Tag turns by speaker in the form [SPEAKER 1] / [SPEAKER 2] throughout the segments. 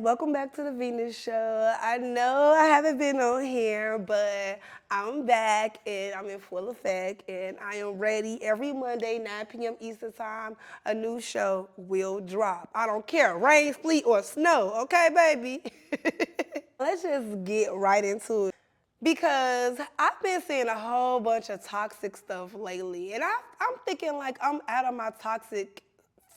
[SPEAKER 1] welcome back to the Venus Show. I know I haven't been on here, but I'm back and I'm in full effect and I am ready. Every Monday, 9 p.m. Eastern Time, a new show will drop. I don't care, rain, sleet, or snow, okay, baby? Let's just get right into it. Because I've been seeing a whole bunch of toxic stuff lately, and I'm thinking like I'm out of my toxic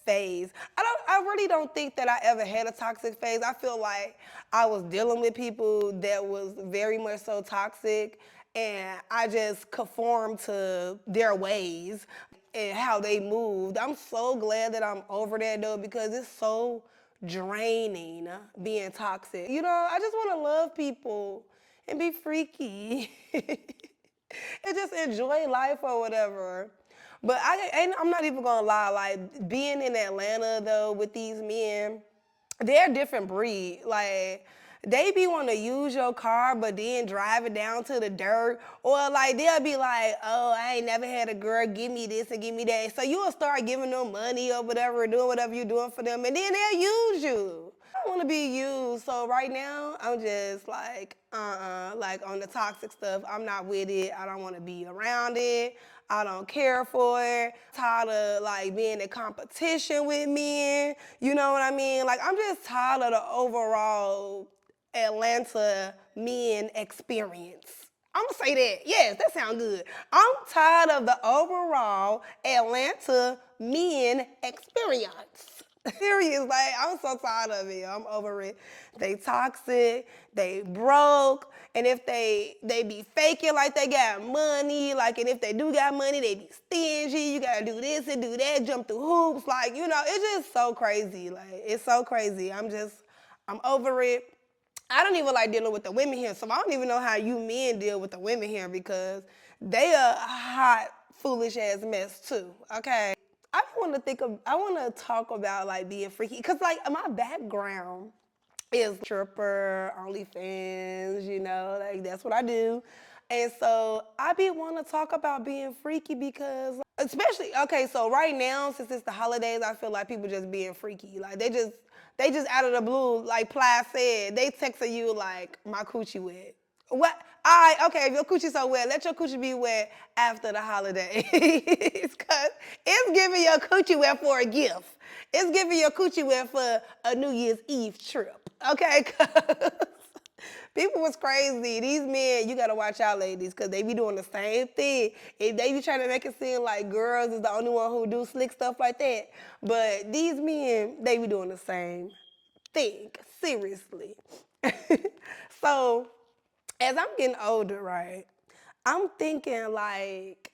[SPEAKER 1] phase. I really don't think that I ever had a toxic phase. I feel like I was dealing with people that was very much so toxic, and I just conformed to their ways and how they moved. I'm so glad that I'm over that though because it's so draining being toxic. You know, I just want to love people and be freaky and just enjoy life or whatever. But I'm not even gonna lie, like being in Atlanta though with these men, they're a different breed. Like they be want to use your car, but then drive it down to the dirt, or like they'll be like, "Oh, I ain't never had a girl give me this and give me that." So you'll start giving them money or whatever, doing whatever you're doing for them, and then they'll use you. I don't want to be used. So right now, I'm just like, like on the toxic stuff. I'm not with it. I don't want to be around it. I don't care for it. Tired of like being in competition with men. You know what I mean? Like I'm just tired of the overall Atlanta men experience. I'm gonna say that. Yes, that sounds good. I'm tired of the overall Atlanta men experience. Serious, like I'm so tired of it. I'm over it. They toxic, they broke, and if they be faking like they got money, like and if they do got money, they be stingy. You gotta do this and do that, jump through hoops, like you know, it's just so crazy. Like it's so crazy. I'm over it. I don't even like dealing with the women here, so I don't even know how you men deal with the women here because they a hot, foolish ass mess too. Okay. I want to talk about like being freaky because like my background is stripper, OnlyFans, you know, like that's what I do. And so I be want to talk about being freaky because especially okay, so right now since it's the holidays, I feel like people just being freaky. Like they just out of the blue, like Ply said, they texting you like my coochie wet. What? All right, okay, if your coochie so wet, let your coochie be wet after the holidays. Because it's giving your coochie wet for a gift. It's giving your coochie wet for a New Year's Eve trip. Okay? 'Cause people was crazy. These men, you gotta watch out, ladies, because they be doing the same thing. If they be trying to make it seem like girls is the only one who do slick stuff like that. But these men, they be doing the same thing. Seriously. So as I'm getting older, right, I'm thinking like,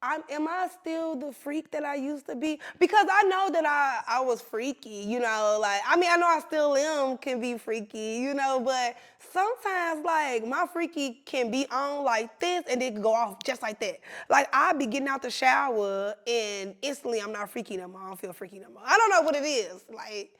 [SPEAKER 1] am I still the freak that I used to be? Because I know that I was freaky, you know, like, I mean, I know I still am, can be freaky, you know, but sometimes, like, my freaky can be on like this and then go off just like that. Like, I be getting out the shower and instantly I'm not freaky no more. I don't feel freaky no more. I don't know what it is. Like,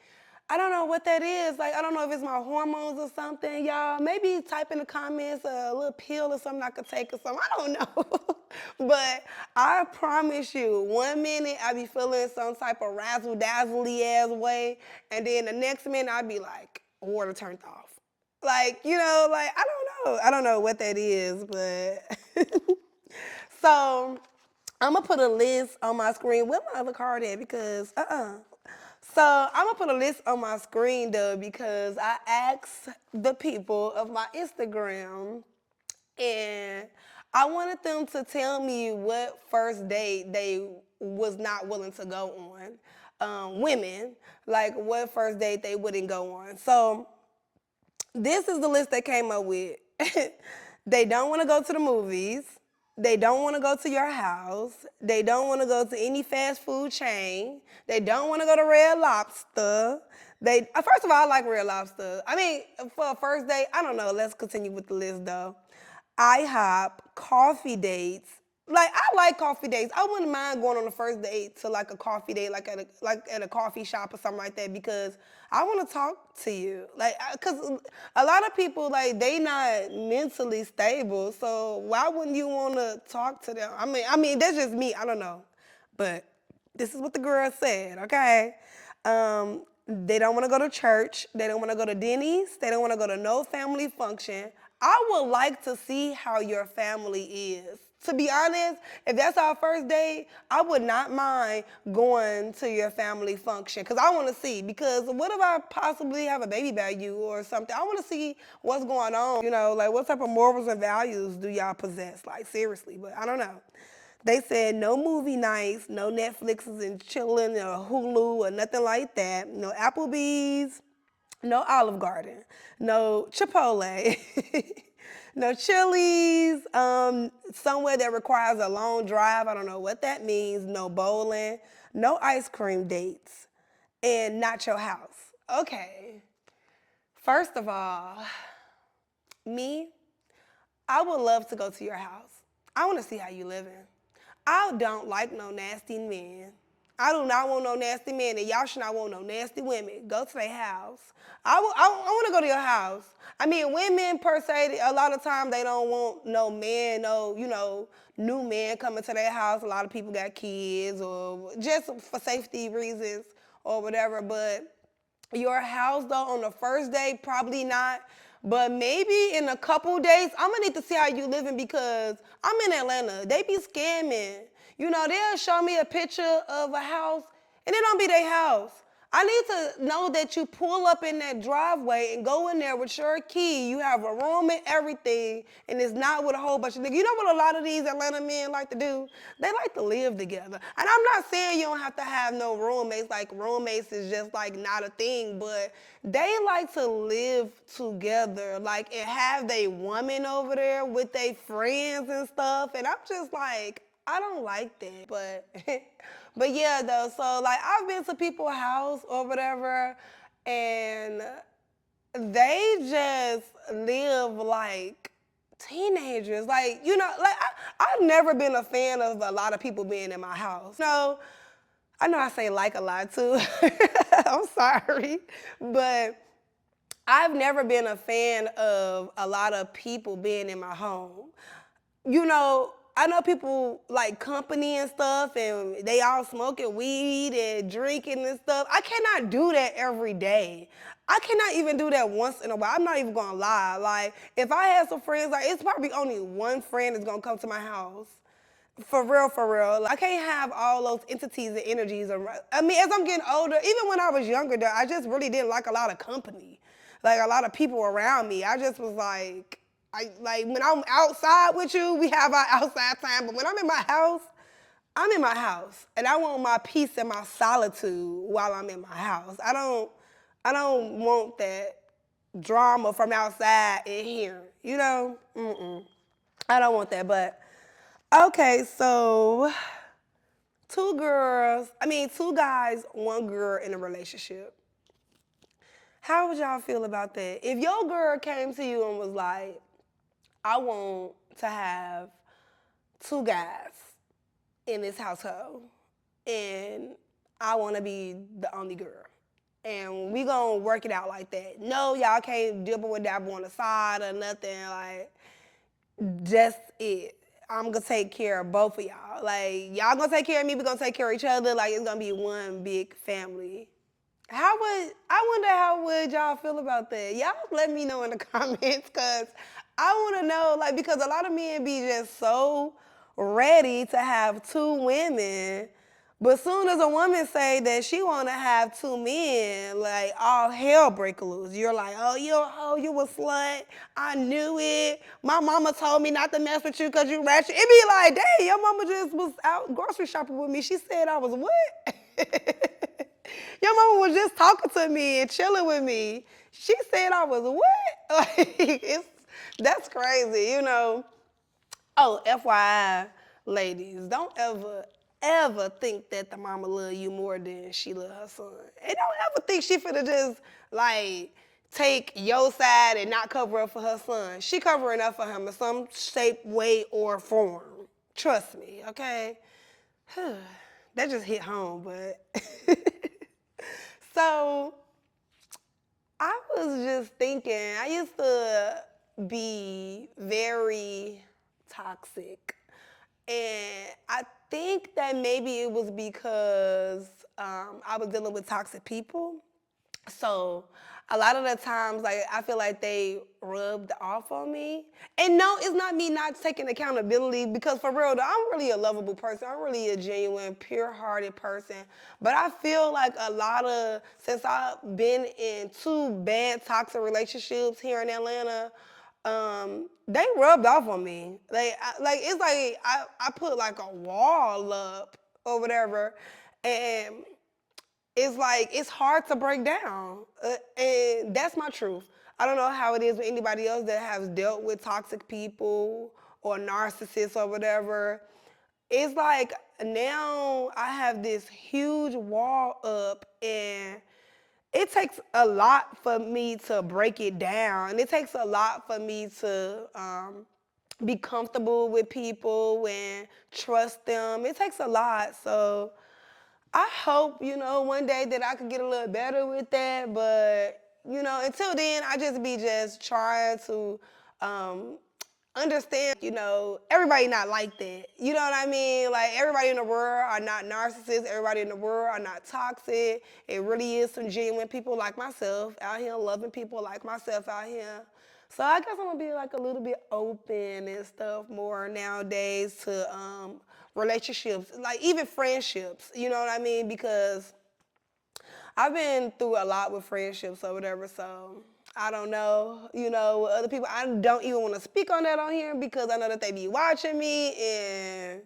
[SPEAKER 1] I don't know what that is. Like, I don't know if it's my hormones or something, y'all. Maybe type in the comments a little pill or something I could take or something. I don't know. But I promise you, 1 minute I be feeling some type of razzle-dazzle-y ass way, and then the next minute I be like, water turned off. Like, you know, like, I don't know. I don't know what that is, but. So, I'm gonna put a list on my screen. Where my other card at? Because, So I'm gonna put a list on my screen though because I asked the people of my Instagram and I wanted them to tell me what first date they was not willing to go on. Women, like what first date they wouldn't go on. So this is the list they came up with. They don't want to go to the movies. They don't want to go to your house. They don't want to go to any fast food chain. They don't want to go to Red Lobster. First of all, I like Red Lobster. I mean, for a first date, I don't know. Let's continue with the list though. IHOP, coffee dates. Like I like coffee dates. I wouldn't mind going on a first date to like a coffee date, like at a coffee shop or something like that, because I want to talk to you. Like, cause a lot of people like they not mentally stable, so why wouldn't you want to talk to them? I mean that's just me. I don't know, but this is what the girl said. Okay. They don't want to go to church. They don't want to go to Denny's. They don't want to go to no family function. I would like to see how your family is. To be honest, if that's our first date, I would not mind going to your family function because I want to see. Because what if I possibly have a baby by you or something? I want to see what's going on. You know, like what type of morals and values do y'all possess? Like seriously, but I don't know. They said no movie nights, no Netflixes and chilling or Hulu or nothing like that. No Applebee's, no Olive Garden, no Chipotle, no Chili's, somewhere that requires a long drive. I don't know what that means. No bowling, no ice cream dates, and not your house. Okay. First of all, me, I would love to go to your house. I want to see how you living. I don't like no nasty men. I do not want no nasty men, and y'all should not want no nasty women. Go to their house. I want to go to your house. I mean, women per se, a lot of times they don't want no man, no, new man coming to their house. A lot of people got kids or just for safety reasons or whatever, but your house though on the first day, probably not. But maybe in a couple days, I'm gonna need to see how you living because I'm in Atlanta. They be scamming. They'll show me a picture of a house and it don't be their house. I need to know that you pull up in that driveway and go in there with your key. You have a room and everything, and it's not with a whole bunch of niggas. You know what a lot of these Atlanta men like to do? They like to live together. And I'm not saying you don't have to have no roommates. Like roommates is just like not a thing, but they like to live together, like and have they woman over there with their friends and stuff. And I'm just like, I don't like that, but but yeah though. So like I've been to people's house or whatever, and they just live like teenagers. Like I've never been a fan of a lot of people being in my house. No, I know I say like a lot too. I'm sorry, but I've never been a fan of a lot of people being in my home. I know people like company and stuff, and they all smoking weed and drinking and stuff. I cannot do that every day. I cannot even do that once in a while. I'm not even gonna lie. Like, if I had some friends, like, it's probably only one friend that's gonna come to my house. For real, for real. Like, I can't have all those entities and energies around. I mean, as I'm getting older, even when I was younger, though, I just really didn't like a lot of company. Like, a lot of people around me. I just was like, when I'm outside with you, we have our outside time. But when I'm in my house, I'm in my house. And I want my peace and my solitude while I'm in my house. I don't want that drama from outside in here. I don't want that. But, okay, so two guys, one girl in a relationship. How would y'all feel about that? If your girl came to you and was like, I want to have two guys in this household, and I want to be the only girl. And we gonna work it out like that. No, y'all can't dibble and dabble on the side or nothing. Like, just it. I'm gonna take care of both of y'all. Like, y'all gonna take care of me, we gonna take care of each other. Like, it's gonna be one big family. I wonder how would y'all feel about that? Y'all let me know in the comments, cause I wanna know, like, because a lot of men be just so ready to have two women, but soon as a woman say that she wanna have two men, like all hell break loose. You're like, oh, you a hoe, you a slut. I knew it. My mama told me not to mess with you cause you ratchet. It be like, dang, your mama just was out grocery shopping with me. She said I was what? Your mama was just talking to me and chilling with me. She said I was what? Like, that's crazy, Oh, FYI, ladies, don't ever think that the mama love you more than she love her son. And don't ever think she finna just, like, take your side and not cover up for her son. She covering up for him in some shape, way, or form. Trust me, okay? That just hit home, but... So, I was just thinking, I used to be very toxic. And I think that maybe it was because I was dealing with toxic people. So a lot of the times, like I feel like they rubbed off on me. And no, it's not me not taking accountability because for real, though, I'm really a lovable person. I'm really a genuine, pure-hearted person. But I feel like a lot of since I've been in two bad toxic relationships here in Atlanta, they rubbed off on me. Like it's like I put like a wall up or whatever, and it's like it's hard to break down, and that's my truth. I don't know how it is with anybody else that has dealt with toxic people or narcissists or whatever. It's like now I have this huge wall up, and it takes a lot for me to break it down. It takes a lot for me to be comfortable with people and trust them. It takes a lot. So I hope, one day that I could get a little better with that. But, until then, I just trying to understand, everybody not like that. You know what I mean? Like everybody in the world are not narcissists. Everybody in the world are not toxic. It really is some genuine people like myself out here, loving people like myself out here. So I guess I'm gonna be like a little bit open and stuff more nowadays to relationships, like even friendships. You know what I mean? Because I've been through a lot with friendships or whatever, so I don't know, with other people. I don't even want to speak on that on here because I know that they be watching me, and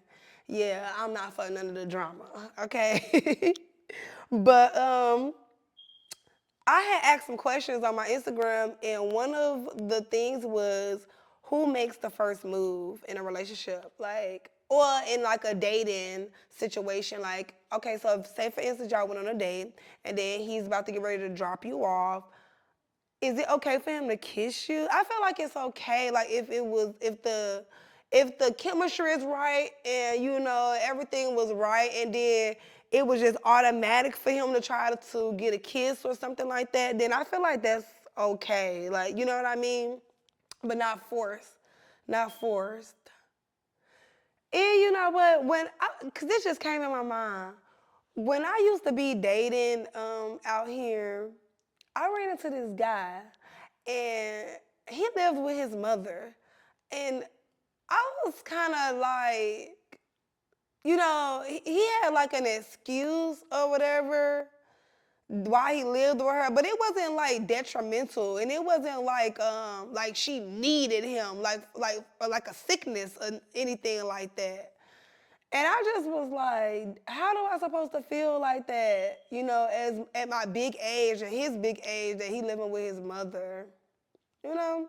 [SPEAKER 1] yeah, I'm not for none of the drama, okay? But I had asked some questions on my Instagram, and one of the things was who makes the first move in a relationship, like, or in like a dating situation. Like, okay, so if, say for instance, y'all went on a date, and then he's about to get ready to drop you off. Is it okay for him to kiss you? I feel like it's okay. Like if the chemistry is right and everything was right, and then it was just automatic for him to try to get a kiss or something like that, then I feel like that's okay. Like, you know what I mean? But not forced. Not forced. And you know what? Cause this just came in my mind. When I used to be dating out here, I ran into this guy, and he lived with his mother, and I was kind of like, he had like an excuse or whatever why he lived with her, but it wasn't like detrimental, and it wasn't like she needed him, like a sickness or anything like that. And I just was like, how do I supposed to feel like that, as at my big age and his big age that he living with his mother, you know?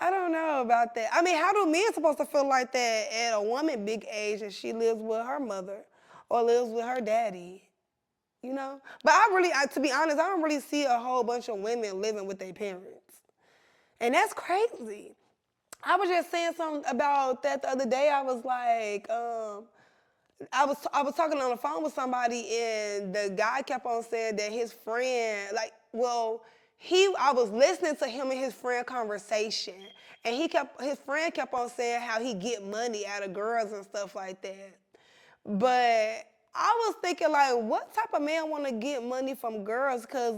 [SPEAKER 1] I don't know about that. I mean, how do men supposed to feel like that at a woman big age and she lives with her mother or lives with her daddy, But to be honest, I don't really see a whole bunch of women living with their parents. And that's crazy. I was just saying something about that the other day. I was like, I was talking on the phone with somebody, and the guy kept on saying that his friend, I was listening to him and his friend conversation, and his friend kept on saying how he get money out of girls and stuff like that. But I was thinking, like, what type of man want to get money from girls? Because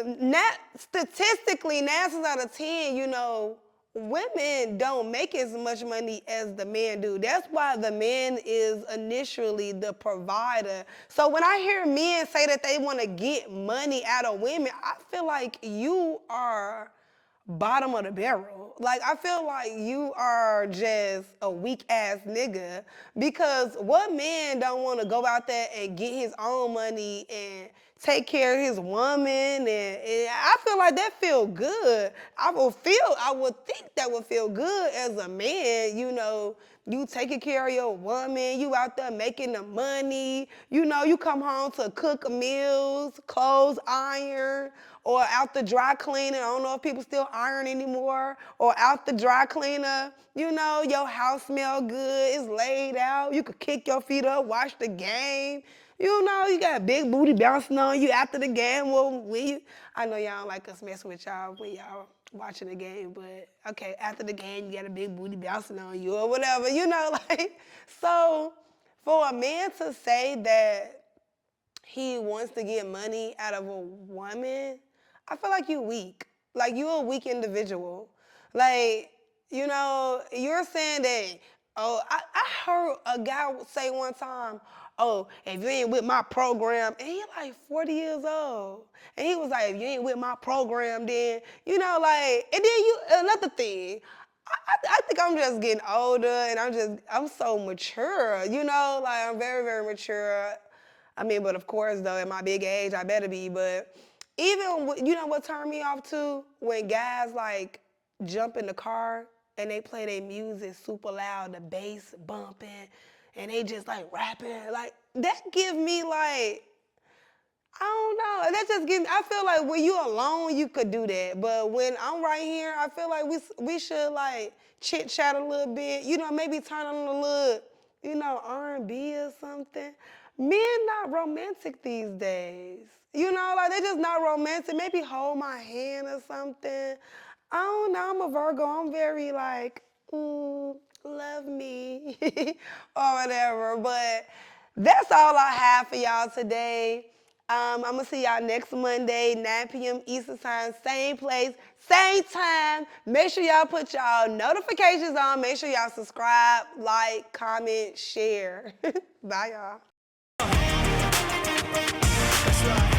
[SPEAKER 1] not statistically, 9 times out of 10, women don't make as much money as the men do. That's why the man is initially the provider. So when I hear men say that they want to get money out of women, I feel like you are bottom of the barrel. Like, I feel like you are just a weak ass nigga, because what man don't want to go out there and get his own money and take care of his woman, and I feel like that feel good. I would think that would feel good as a man, you taking care of your woman, you out there making the money, you come home to cook meals, clothes, iron, or out the dry cleaner. I don't know if people still iron anymore. Or out the dry cleaner, your house smell good, it's laid out. You could kick your feet up, watch the game. You got a big booty bouncing on you after the game. I know y'all don't like us messing with y'all when y'all watching the game, but okay, after the game, you got a big booty bouncing on you or whatever, So for a man to say that he wants to get money out of a woman, I feel like you weak. Like you a weak individual. Like, you know, you're saying that, oh, I heard a guy say one time, oh, if you ain't with my program, and he like 40 years old. And he was like, if you ain't with my program, then, you know, like, and then another thing, I think I'm just getting older and I'm so mature, you know, like I'm very, very mature. I mean, but of course, though, at my big age, I better be. But even, you know what turned me off too? When guys like jump in the car and they play their music super loud, the bass bumping, and they just like rapping. Like, that give me like, I don't know. That just gives me, I feel like when you alone, you could do that. But when I'm right here, I feel like we should like chit chat a little bit. You know, maybe turn on a little, you know, R&B or something. Men not romantic these days. You know, like they just not romantic. Maybe hold my hand or something. I don't know. I'm a Virgo. I'm very like, love me or whatever. But that's all I have for y'all today. I'm going to see y'all next Monday, 9 p.m. Eastern Time, same place, same time. Make sure y'all put y'all notifications on. Make sure y'all subscribe, like, comment, share. Bye, y'all. That's right.